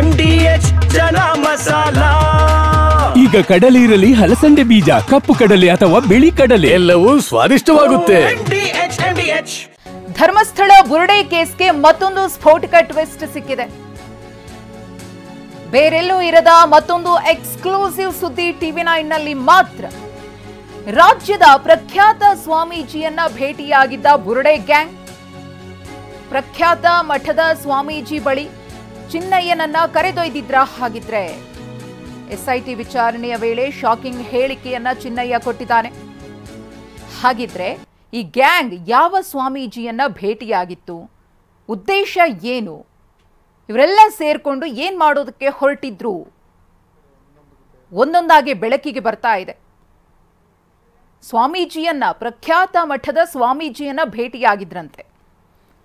MDH ಜನ ಮಸಾಲ. ಈಗ ಕಡಲೆ ಇರಲಿ, ಹಲಸಂದೆ ಬೀಜ, ಕಪ್ಪು ಕಡಲೆ ಅಥವಾ ಬಿಳಿ ಕಡಲೆ, ಎಲ್ಲವೂ ಸ್ವಾದಿಷ್ಟವಾಗುತ್ತೆ. ಧರ್ಮಸ್ಥಳ ಬುರುಡೆ ಕೇಸ್ಗೆ ಮತ್ತೊಂದು ಸ್ಫೋಟಕ ಟ್ವಿಸ್ಟ್ ಸಿಕ್ಕಿದೆ. ಬೇರೆಲ್ಲೂ ಇರದ ಮತ್ತೊಂದು ಎಕ್ಸ್ಕ್ಲೂಸಿವ್ ಸುದ್ದಿ TV9 ನಲ್ಲಿ ಮಾತ್ರ. ರಾಜ್ಯದ ಪ್ರಖ್ಯಾತ ಸ್ವಾಮೀಜಿಯನ್ನ ಭೇಟಿಯಾಗಿದ್ದ ಬುರುಡೆ ಗ್ಯಾಂಗ್ ಪ್ರಖ್ಯಾತ ಮಠದ ಸ್ವಾಮೀಜಿ ಬಳಿ ಚಿನ್ನಯ್ಯನನ್ನ ಕರೆದೊಯ್ದಿದ್ರ. ಹಾಗಿದ್ರೆ SIT ವಿಚಾರಣೆಯ ವೇಳೆ ಶಾಕಿಂಗ್ ಹೇಳಿಕೆಯನ್ನ ಚಿನ್ನಯ್ಯ ಕೊಟ್ಟಿದ್ದಾನೆ. ಹಾಗಿದ್ರೆ ಈ ಗ್ಯಾಂಗ್ ಯಾವ ಸ್ವಾಮೀಜಿಯನ್ನ ಭೇಟಿಯಾಗಿತ್ತು, ಉದ್ದೇಶ ಏನು, ಇವರೆಲ್ಲ ಸೇರ್ಕೊಂಡು ಏನ್ ಮಾಡೋದಕ್ಕೆ ಹೊರಟಿದ್ರು, ಒಂದೊಂದಾಗಿ ಬೆಳಕಿಗೆ ಬರ್ತಾ ಇದೆ. ಸ್ವಾಮೀಜಿಯನ್ನ, ಪ್ರಖ್ಯಾತ ಮಠದ ಸ್ವಾಮೀಜಿಯನ್ನ ಭೇಟಿಯಾಗಿದ್ರಂತೆ.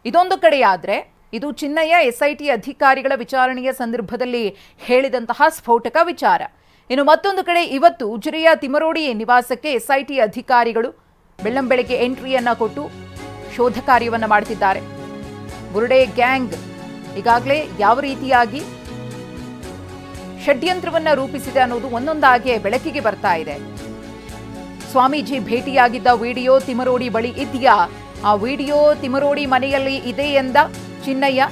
ಇದೊಂದು ಕಡೆಯಾದ್ರೆ, ಇದು ಚಿನ್ನಯ್ಯ SIT ಅಧಿಕಾರಿಗಳ ವಿಚಾರಣೆಯ ಸಂದರ್ಭದಲ್ಲಿ ಹೇಳಿದಂತಹ ಸ್ಫೋಟಕ ವಿಚಾರ. ಇನ್ನು ಮತ್ತೊಂದು ಕಡೆ ಇವತ್ತು ಉಜಿರೆಯ ತಿಮರೋಡಿ ನಿವಾಸಕ್ಕೆ SIT ಅಧಿಕಾರಿಗಳು ಬೆಳ್ಳಂಬೆಳಗ್ಗೆ ಎಂಟ್ರಿಯನ್ನ ಕೊಟ್ಟು ಶೋಧ ಕಾರ್ಯವನ್ನ ಮಾಡುತ್ತಿದ್ದಾರೆ. ಬುರುಡೆ ಗ್ಯಾಂಗ್ ಈಗಾಗಲೇ ಯಾವ ರೀತಿಯಾಗಿ ಷಡ್ಯಂತ್ರವನ್ನ ರೂಪಿಸಿದೆ ಅನ್ನೋದು ಒಂದೊಂದಾಗಿ ಬೆಳಕಿಗೆ ಬರ್ತಾ ಇದೆ. ಸ್ವಾಮೀಜಿ ಭೇಟಿಯಾಗಿದ್ದ ವಿಡಿಯೋ ತಿಮರೋಡಿ ಬಳಿ ಇದೆಯಾ? ಆ ವಿಡಿಯೋ ತಿಮರೋಡಿ ಮನೆಯಲ್ಲಿ ಇದೆ ಎಂದ ಚಿನ್ನಯ್ಯ.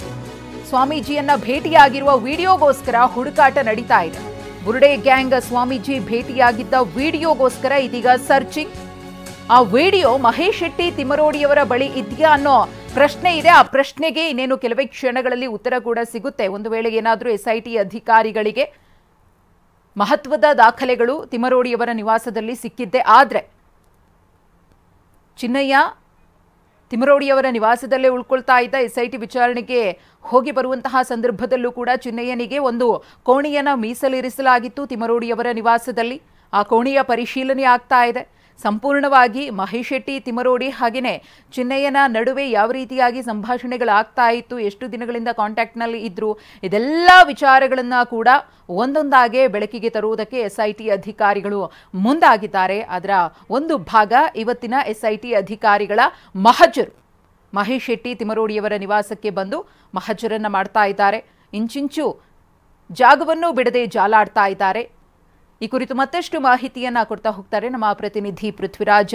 ಸ್ವಾಮೀಜಿಯನ್ನ ಭೇಟಿಯಾಗಿರುವ ವಿಡಿಯೋಗೋಸ್ಕರ ಹುಡುಕಾಟ ನಡೀತಾ ಇದೆ. ಬುರುಡೆ ಗ್ಯಾಂಗ್ ಸ್ವಾಮೀಜಿ ಭೇಟಿಯಾಗಿದ್ದ ವಿಡಿಯೋಗೋಸ್ಕರ ಇದೀಗ ಸರ್ಚಿಂಗ್. ಆ ವಿಡಿಯೋ ಮಹೇಶ್ ಶೆಟ್ಟಿ ತಿಮರೋಡಿಯವರ ಬಳಿ ಇದೆಯಾ ಅನ್ನೋ ಪ್ರಶ್ನೆ ಇದೆ. ಆ ಪ್ರಶ್ನೆಗೆ ಇನ್ನೇನು ಕೆಲವೇ ಕ್ಷಣಗಳಲ್ಲಿ ಉತ್ತರ ಕೂಡ ಸಿಗುತ್ತೆ. ಒಂದು ವೇಳೆ ಏನಾದರೂ SIT ಅಧಿಕಾರಿಗಳಿಗೆ ಮಹತ್ವದ ದಾಖಲೆಗಳು ತಿಮರೋಡಿಯವರ ನಿವಾಸದಲ್ಲಿ ಸಿಕ್ಕಿದ್ದೆ ಆದ್ರೆ, ಚಿನ್ನಯ್ಯ ತಿಮರೋಡಿಯವರ ನಿವಾಸದಲ್ಲೇ ಉಳ್ಕೊಳ್ತಾ ಇದ್ದ. SIT ವಿಚಾರಣೆಗೆ ಹೋಗಿ ಬರುವಂತಹ ಸಂದರ್ಭದಲ್ಲೂ ಕೂಡ ಚಿನ್ನಯ್ಯನಿಗೆ ಒಂದು ಕೋಣೆಯನ್ನ ಮೀಸಲಿರಿಸಲಾಗಿತ್ತು ತಿಮರೋಡಿಯವರ ನಿವಾಸದಲ್ಲಿ. ಆ ಕೋಣೆಯ ಪರಿಶೀಲನೆ ಆಗ್ತಾ ಇದೆ. ಸಂಪೂರ್ಣವಾಗಿ ಮಹೇಶ್ ಶೆಟ್ಟಿ ತಿಮರೋಡಿ ಹಾಗೆಯೇ ಚಿನ್ನಯ್ಯನ ನಡುವೆ ಯಾವ ರೀತಿಯಾಗಿ ಸಂಭಾಷಣೆಗಳಾಗ್ತಾ ಇತ್ತು, ಎಷ್ಟು ದಿನಗಳಿಂದ ಕಾಂಟ್ಯಾಕ್ಟ್ನಲ್ಲಿ ಇದ್ರು, ಇದೆಲ್ಲ ವಿಚಾರಗಳನ್ನ ಕೂಡ ಒಂದೊಂದಾಗೆ ಬೆಳಕಿಗೆ ತರುವುದಕ್ಕೆ SIT ಅಧಿಕಾರಿಗಳು ಮುಂದಾಗಿದ್ದಾರೆ. ಅದರ ಒಂದು ಭಾಗ ಇವತ್ತಿನ SIT ಅಧಿಕಾರಿಗಳ ಮಹಜರು. ಮಹೇಶ್ ಶೆಟ್ಟಿ ತಿಮರೋಡಿಯವರ ನಿವಾಸಕ್ಕೆ ಬಂದು ಮಹಜರನ್ನ ಮಾಡ್ತಾ ಇದ್ದಾರೆ. ಇಂಚಿಂಚು ಜಾಗವನ್ನು ಬಿಡದೆ ಜಾಲಾಡ್ತಾ ಇದ್ದಾರೆ. ಈ ಕುರಿತು ಮತ್ತಷ್ಟು ಮಾಹಿತಿಯನ್ನ ಕೊಡ್ತಾ ಹೋಗ್ತಾರೆ ನಮ್ಮ ಪ್ರತಿನಿಧಿ ಪೃಥ್ವಿರಾಜ್.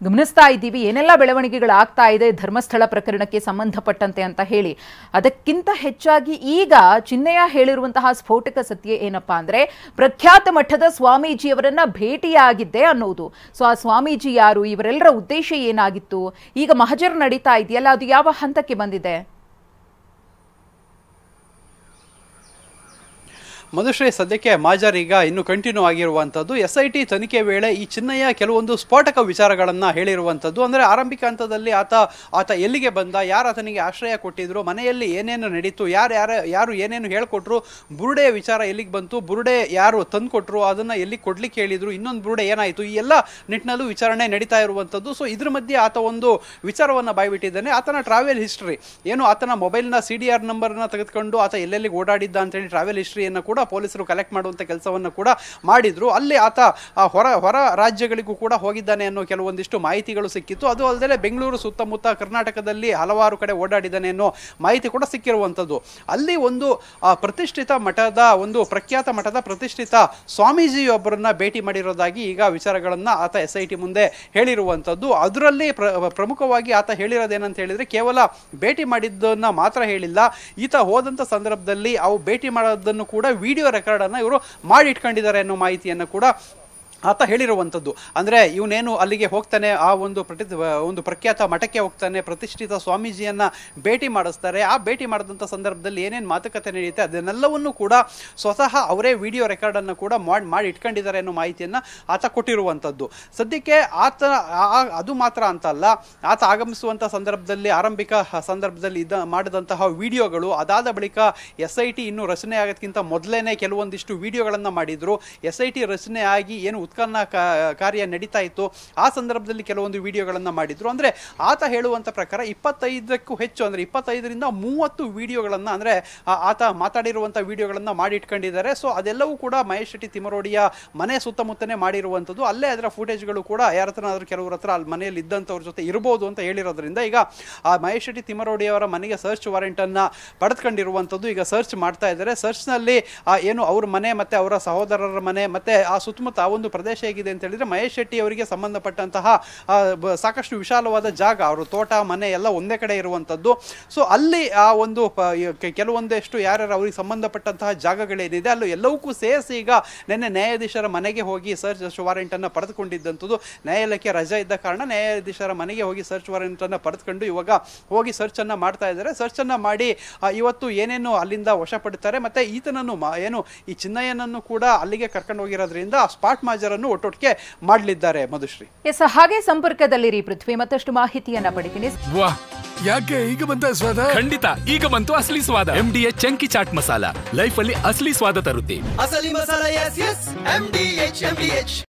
ಗಮನಿಸ್ತಾ ಇದ್ದೀವಿ ಏನೆಲ್ಲ ಬೆಳವಣಿಗೆಗಳಾಗ್ತಾ ಇದೆ ಧರ್ಮಸ್ಥಳ ಪ್ರಕರಣಕ್ಕೆ ಸಂಬಂಧಪಟ್ಟಂತೆ ಅಂತ ಹೇಳಿ. ಅದಕ್ಕಿಂತ ಹೆಚ್ಚಾಗಿ ಈಗ ಚಿನ್ನಯ್ಯ ಹೇಳಿರುವಂತಹ ಸ್ಫೋಟಕ ಸತ್ಯ ಏನಪ್ಪಾ ಅಂದ್ರೆ, ಪ್ರಖ್ಯಾತ ಮಠದ ಸ್ವಾಮೀಜಿಯವರನ್ನ ಭೇಟಿಯಾಗಿದ್ದೆ ಅನ್ನೋದು. ಸೊ ಆ ಸ್ವಾಮೀಜಿ ಯಾರು, ಇವರೆಲ್ಲರ ಉದ್ದೇಶ ಏನಾಗಿತ್ತು, ಈಗ ಮಹಜರ್ ನಡೀತಾ ಇದೆಯಲ್ಲ, ಅದು ಯಾವ ಹಂತಕ್ಕೆ ಬಂದಿದೆ? ಮಧುಶ್ರೀ, ಸದ್ಯಕ್ಕೆ ಮಾಜರ್ ಈಗ ಇನ್ನು ಕಂಟಿನ್ಯೂ ಆಗಿರುವಂಥದ್ದು. SIT ತನಿಖೆ ವೇಳೆ ಈ ಚಿನ್ನಯ್ಯ ಕೆಲವೊಂದು ಸ್ಫೋಟಕ ವಿಚಾರಗಳನ್ನು ಹೇಳಿರುವಂಥದ್ದು. ಅಂದರೆ ಆರಂಭಿಕ ಹಂತದಲ್ಲಿ ಆತ ಎಲ್ಲಿಗೆ ಬಂದ, ಯಾರು ಆತನಿಗೆ ಆಶ್ರಯ ಕೊಟ್ಟಿದ್ರು, ಮನೆಯಲ್ಲಿ ಏನೇನು ನಡೀತು, ಯಾರು ಏನೇನು ಹೇಳ್ಕೊಟ್ರು, ಬುರುಡೆಯ ವಿಚಾರ ಎಲ್ಲಿಗೆ ಬಂತು, ಬುರುಡೆ ಯಾರು ತಂದು ಕೊಟ್ಟರು, ಅದನ್ನು ಎಲ್ಲಿಗೆ ಕೊಡ್ಲಿಕ್ಕೆ ಹೇಳಿದ್ರು, ಇನ್ನೊಂದು ಬುರುಡೆ ಏನಾಯಿತು, ಈ ಎಲ್ಲ ನಿಟ್ಟಿನಲ್ಲೂ ವಿಚಾರಣೆ ನಡೀತಾ ಇರುವಂಥದ್ದು. ಸೊ ಇದ್ರ ಮಧ್ಯೆ ಆತ ಒಂದು ವಿಚಾರವನ್ನು ಬಾಯ್ಬಿಟ್ಟಿದ್ದಾನೆ. ಆತನ ಟ್ರಾವೆಲ್ ಹಿಸ್ಟ್ರಿ ಏನು, ಆತನ ಮೊಬೈಲ್ನ CDR ನಂಬರ್ನ ತೆಗೆದುಕೊಂಡು ಆತ ಎಲ್ಲೆಲ್ಲಿ ಓಡಾಡಿದ್ದ ಅಂತೇಳಿ ಟ್ರಾವೆಲ್ ಹಿಸ್ಟ್ರಿಯನ್ನು ಕೂಡ ಪೊಲೀಸರು ಕಲೆಕ್ಟ್ ಮಾಡುವಂತ ಕೆಲಸವನ್ನು ಕೂಡ ಮಾಡಿದ್ರು. ಅಲ್ಲಿ ಆತ ಹೊರ ರಾಜ್ಯಗಳಿಗೂ ಕೂಡ ಹೋಗಿದ್ದಾನೆ ಅನ್ನೋ ಕೆಲವೊಂದಿಷ್ಟು ಮಾಹಿತಿಗಳು ಸಿಕ್ಕಿತ್ತು. ಅದು ಅಲ್ಲದೆ ಬೆಂಗಳೂರು ಸುತ್ತಮುತ್ತ ಕರ್ನಾಟಕದಲ್ಲಿ ಹಲವಾರು ಕಡೆ ಓಡಾಡಿದ್ದಾನೆ ಅನ್ನೋ ಮಾಹಿತಿ ಕೂಡ ಸಿಕ್ಕಿರುವಂಥದ್ದು. ಅಲ್ಲಿ ಒಂದು ಪ್ರತಿಷ್ಠಿತ ಮಠದ, ಒಂದು ಪ್ರಖ್ಯಾತ ಮಠದ ಪ್ರತಿಷ್ಠಿತ ಸ್ವಾಮೀಜಿಯೊಬ್ಬರನ್ನ ಭೇಟಿ ಮಾಡಿರೋದಾಗಿ ಈಗ ವಿಚಾರಗಳನ್ನ ಆತ SIT ಮುಂದೆ ಹೇಳಿರುವಂಥದ್ದು. ಅದರಲ್ಲಿ ಪ್ರಮುಖವಾಗಿ ಆತ ಹೇಳಿರೋದೇನಂತ ಹೇಳಿದ್ರೆ, ಕೇವಲ ಭೇಟಿ ಮಾಡಿದ್ದನ್ನ ಮಾತ್ರ ಹೇಳಿಲ್ಲ, ಈತ ಹೋದಂತ ಸಂದರ್ಭದಲ್ಲಿ ಅವು ಭೇಟಿ ಮಾಡೋದನ್ನು ಕೂಡ ವಿಡಿಯೋ ರೆಕಾರ್ಡ್ ಅನ್ನು ಇವರು ಮಾಡಿ ಇಟ್ಕೊಂಡಿದ್ದಾರೆ ಅನ್ನೋ ಮಾಹಿತಿಯನ್ನು ಕೂಡ ಆತ ಹೇಳಿರುವಂಥದ್ದು. ಅಂದರೆ ಇವನೇನು ಅಲ್ಲಿಗೆ ಹೋಗ್ತಾನೆ, ಆ ಒಂದು ಪ್ರಖ್ಯಾತ ಮಠಕ್ಕೆ ಹೋಗ್ತಾನೆ, ಪ್ರತಿಷ್ಠಿತ ಸ್ವಾಮೀಜಿಯನ್ನು ಭೇಟಿ ಮಾಡಿಸ್ತಾರೆ. ಆ ಭೇಟಿ ಮಾಡಿದಂಥ ಸಂದರ್ಭದಲ್ಲಿ ಏನೇನು ಮಾತುಕತೆ ನಡೆಯುತ್ತೆ ಅದನ್ನೆಲ್ಲವನ್ನು ಕೂಡ ಸ್ವತಃ ಅವರೇ ವಿಡಿಯೋ ರೆಕಾರ್ಡನ್ನು ಕೂಡ ಮಾಡಿ ಇಟ್ಕೊಂಡಿದ್ದಾರೆ ಅನ್ನೋ ಮಾಹಿತಿಯನ್ನು ಆತ ಕೊಟ್ಟಿರುವಂಥದ್ದು. ಸದ್ಯಕ್ಕೆ ಅದು ಮಾತ್ರ ಅಂತಲ್ಲ, ಆತ ಆಗಮಿಸುವಂಥ ಸಂದರ್ಭದಲ್ಲಿ, ಆರಂಭಿಕ ಸಂದರ್ಭದಲ್ಲಿ ಮಾಡಿದಂತಹ ವಿಡಿಯೋಗಳು, ಅದಾದ ಬಳಿಕ SIT ಇನ್ನೂ ರಚನೆ ಆಗೋದಕ್ಕಿಂತ ಮೊದಲೇ ಕೆಲವೊಂದಿಷ್ಟು ವಿಡಿಯೋಗಳನ್ನು ಮಾಡಿದ್ರು. SIT ರಚನೆ ಆಗಿ ಏನು ಉತ್ಖನನ ಕಾರ್ಯ ನಡೀತಾ ಇತ್ತು. ಆ ಸಂದರ್ಭದಲ್ಲಿ ಕೆಲವೊಂದು ವಿಡಿಯೋಗಳನ್ನ ಮಾಡಿದ್ರು. ಅಂದ್ರೆ ಆತ ಹೇಳುವಂತ ಪ್ರಕಾರ 25ಕ್ಕೂ ಹೆಚ್ಚು, ಅಂದ್ರೆ 25ರಿಂದ 30 ವಿಡಿಯೋಗಳನ್ನ, ಅಂದ್ರೆ ಆತ ಮಾತಾಡಿರುವಂತ ವಿಡಿಯೋಗಳನ್ನ ಮಾಡಿಟ್ಕೊಂಡಿದ್ದಾರೆ. ಸೊ ಅದೆಲ್ಲವೂ ಕೂಡ ಮಹೇಶ್ ಶೆಟ್ಟಿ ತಿಮರೋಡಿಯ ಮನೆ ಸುತ್ತಮುತ್ತನೇ ಮಾಡಿರುವಂತದ್ದು. ಅಲ್ಲೇ ಅದರ ಫುಟೇಜ್ಗಳು ಕೂಡ ಯಾರ ಹತ್ರನಾದ್ರೂ ಕೆಲವ್ರ ಹತ್ರ ಅಲ್ಲಿ ಮನೆಯಲ್ಲಿ ಇದ್ದಂಥವ್ರ ಜೊತೆ ಇರಬಹುದು ಅಂತ ಹೇಳಿರೋದ್ರಿಂದ ಈಗ ಆ ಮಹೇಶ್ ಶೆಟ್ಟಿ ತಿಮರೋಡಿ ಅವರ ಮನೆಗೆ ಸರ್ಚ್ ವಾರೆಂಟ್ ಅನ್ನ ಪಡೆದುಕೊಂಡಿರುವಂತದ್ದು. ಈಗ ಸರ್ಚ್ ಮಾಡ್ತಾ ಇದ್ದಾರೆ. ಸರ್ಚ್ ನಲ್ಲಿ ಏನು ಅವ್ರ ಮನೆ ಮತ್ತೆ ಅವರ ಸಹೋದರರ ಮನೆ ಮತ್ತೆ ಆ ಸುತ್ತಮುತ್ತ ಆ ಒಂದು ಪ್ರದೇಶ ಹೇಗಿದೆ ಅಂತ ಹೇಳಿದ್ರೆ ಮಹೇಶ್ ಶೆಟ್ಟಿ ಅವರಿಗೆ ಸಂಬಂಧಪಟ್ಟಂತಹ ಸಾಕಷ್ಟು ವಿಶಾಲವಾದ ಜಾಗ, ಅವರು ತೋಟ ಮನೆ ಎಲ್ಲ ಒಂದೇ ಕಡೆ ಇರುವಂತದ್ದು. ಸೊ ಅಲ್ಲಿ ಆ ಒಂದು ಕೆಲವೊಂದಷ್ಟು ಯಾರ್ಯಾರು ಅವರಿಗೆ ಸಂಬಂಧಪಟ್ಟಂತಹ ಜಾಗಗಳೇನಿದೆ ಅಲ್ಲೂ ಎಲ್ಲವಕ್ಕೂ ಸೇರಿಸಿ ಈಗ ನಿನ್ನೆ ನ್ಯಾಯಾಧೀಶರ ಮನೆಗೆ ಹೋಗಿ ಸರ್ಚ್ ವಾರೆಂಟ್ ಅನ್ನ ಪಡೆದುಕೊಂಡಿದ್ದಂಥದ್ದು. ನ್ಯಾಯಾಲಯಕ್ಕೆ ರಜೆ ಇದ್ದ ಕಾರಣ ನ್ಯಾಯಾಧೀಶರ ಮನೆಗೆ ಹೋಗಿ ಸರ್ಚ್ ವಾರೆಂಟ್ ಅನ್ನ ಪಡೆದುಕೊಂಡು ಇವಾಗ ಹೋಗಿ ಸರ್ಚ್ ಅನ್ನ ಮಾಡ್ತಾ ಇದ್ದಾರೆ. ಸರ್ಚ್ ಅನ್ನ ಮಾಡಿ ಇವತ್ತು ಏನೇನು ಅಲ್ಲಿಂದ ವಶಪಡ್ತಾರೆ ಮತ್ತೆ ಈತನನ್ನು ಏನು ಈ ಚಿನ್ನಯ್ಯನನ್ನು ಕೂಡ ಅಲ್ಲಿಗೆ ಕರ್ಕೊಂಡು ಹೋಗಿರೋದ್ರಿಂದ ಸ್ಪಾಟ್ ಮಾಜರನ್ನು ಒಟ್ಟೊಟ್ಟಿಗೆ ಮಾಡಲಿದ್ದಾರೆ. ಮಧುಶ್ರೀ ಎಸ್, ಹಾಗೆ ಸಂಪರ್ಕದಲ್ಲಿರಿ ಪೃಥ್ವಿ, ಮತ್ತಷ್ಟು ಮಾಹಿತಿಯನ್ನ ಪಡಿತೀನಿ. ವಾಹ್, ಯಾಕೆ ಈಗ ಬಂತ ಸ್ವಾದ? ಖಂಡಿತ ಈಗ ಬಂತು ಅಸಲಿ ಸ್ವಾದ. MDH chunky chaat masala life ಅಲ್ಲಿ ಅಸಲಿ ಸ್ವಾದ ತರುತ್ತೆ. ಅಸಲಿ ಮಸಾಲ, ಎಸ್ ಎಸ್ MDH